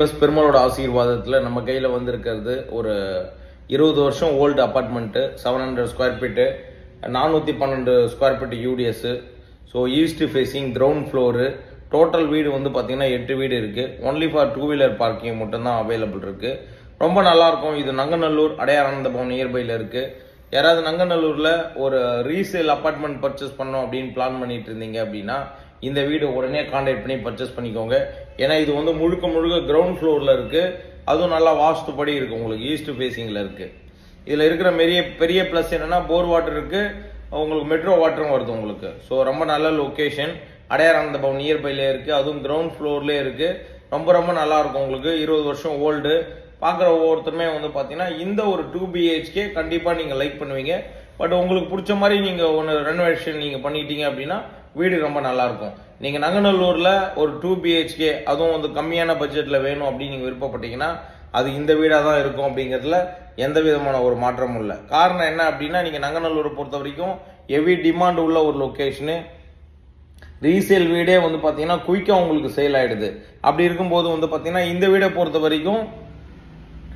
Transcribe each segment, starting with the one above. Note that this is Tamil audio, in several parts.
பெருமாளோட ஆசீர்வாதத்தில் நம்ம கையில் வந்திருக்கிறது ஒரு 20 வருஷம் old apartment, 700 square feet, 412 square feet UDS. So east facing, ground floor. Total வீடு வந்து பார்த்தீங்கன்னா 8 வீடு இருக்குது. ஒன்லி ஃபார் 2 வீலர் பார்க்கிங் மட்டும்தான் அவைலபிள் இருக்குது. ரொம்ப நல்லாயிருக்கும். இது நங்கநல்லூர் அடையாரானந்த பவன் நியர்பையில் இருக்குது. யாராவது நங்கநல்லூரில் ஒரு ரீசேல் அப்பார்ட்மெண்ட் பர்ச்சேஸ் பண்ணோம் அப்படின்னு பிளான் பண்ணிட்டு இருந்தீங்க அப்படின்னா இந்த வீடு உடனே கான்டாக்ட் பண்ணி பர்ச்சேஸ் பண்ணிக்கோங்க. ஏன்னா இது வந்து முழுக்க முழுக்க கிரவுண்ட் ஃப்ளோரில் இருக்குது. அதுவும் நல்லா வாஸ்துப்படி இருக்குது. உங்களுக்கு ஈஸ்ட் ஃபேஸிங்கில் இருக்குது. இதில் இருக்கிற பெரிய ப்ளஸ் என்னென்னா போர் வாட்டர் இருக்குது, உங்களுக்கு மெட்ரோ வாட்டரும் வருது உங்களுக்கு. ஸோ ரொம்ப நல்ல லொக்கேஷன். அடையாரானந்த பவன் நியர்பைலே இருக்குது. அதுவும் கிரவுண்ட் ஃப்ளோர்லேயே இருக்குது. ரொம்ப நல்லாயிருக்கும் உங்களுக்கு. 20 வருஷம் ஓல்டு. பார்க்குற ஒவ்வொருத்தருமே வந்து பார்த்தீங்கன்னா இந்த ஒரு 2 BHK கண்டிப்பாக நீங்கள் லைக் பண்ணுவீங்க. பட் உங்களுக்கு பிடிச்ச மாதிரி நீங்கள் ஒன்று ரெனோவேஷன் நீங்கள் பண்ணிட்டீங்க அப்படின்னா வீடு ரொம்ப நல்லாயிருக்கும். நீங்கள் நங்கநல்லூரில் ஒரு 2 BHK அதுவும் வந்து கம்மியான பட்ஜெட்டில் வேணும் அப்படின்னு நீங்கள் விருப்பப்பட்டீங்கன்னா அது இந்த வீடாக தான் இருக்கும். அப்படிங்கிறதுல எந்த விதமான ஒரு மாற்றமும் இல்லை. காரணம் என்ன அப்படின்னா நீங்கள் நங்கநல்லூரை பொறுத்த வரைக்கும் ஹெவி டிமாண்ட் உள்ள ஒரு லொக்கேஷனு. ரீசேல் வீடே வந்து பார்த்தீங்கன்னா குயிக்காக உங்களுக்கு சேல் ஆகிடுது. அப்படி இருக்கும்போது வந்து பார்த்தீங்கன்னா இந்த வீடை பொறுத்த வரைக்கும்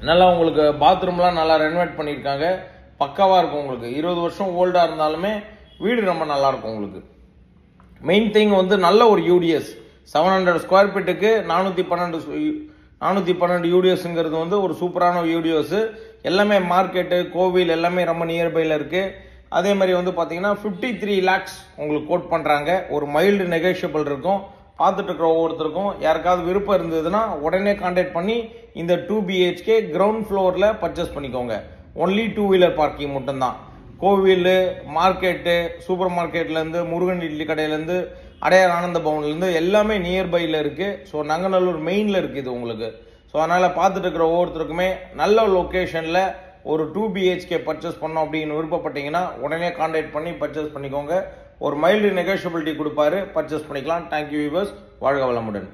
நல்லா உங்களுக்கு பாத்ரூம்லாம் நல்லா ரெனோவேட் பண்ணியிருக்காங்க. பக்காவாக இருக்கும் உங்களுக்கு. 20 வருஷம் ஓல்டாக இருந்தாலுமே வீடு ரொம்ப நல்லாயிருக்கும் உங்களுக்கு. மெயின் திங் வந்து நல்ல ஒரு யூடிஎஸ். 700 ஸ்கொயர் ஃபீட்டுக்கு 412 யூடிஎஸ்ங்கிறது வந்து ஒரு சூப்பரான யூடிஎஸ். எல்லாமே மார்க்கெட்டு, கோவில் எல்லாமே ரொம்ப நியர்பையில் இருக்குது. அதே மாதிரி வந்து பார்த்தீங்கன்னா 53 lakhs உங்களுக்கு கோட் பண்ணுறாங்க. ஒரு மைல்டு நெகோஷியபிள் இருக்கும். பார்த்துட்டு இருக்கிற ஒவ்வொருத்தருக்கும் யாருக்காவது விருப்பம் இருந்ததுன்னா உடனே கான்டாக்ட் பண்ணி இந்த 2 BHK கிரவுண்ட் ஃப்ளோரில் பர்ச்சேஸ் பண்ணிக்கோங்க. ஒன்லி 2 வீலர் பார்க்கிங் மட்டும்தான். கோவில், மார்க்கெட்டு, சூப்பர் மார்க்கெட்லேருந்து, முருகன் இட்லி கடையிலேருந்து, அடையார் ஆனந்த பவன்லேருந்து எல்லாமே நியர்பையில் இருக்குது. ஸோ நங்கநல்லூர் மெயினில் இருக்குது இது உங்களுக்கு. ஸோ அதனால் பார்த்துட்டு இருக்கிற ஒவ்வொருத்தருக்குமே நல்ல லொக்கேஷனில் ஒரு 2 BHK பர்ச்சேஸ் பண்ணோம் அப்படின்னு விருப்பப்பட்டீங்கன்னா உடனே கான்டாக்ட் பண்ணி பர்ச்சேஸ் பண்ணிக்கோங்க. ஒரு மைல்டு நெகோஷியபிலிட்டி கொடுப்பாரு, பர்ச்சேஸ் பண்ணிக்கலாம். Thank you viewers. வாழ்க வளமுடன்.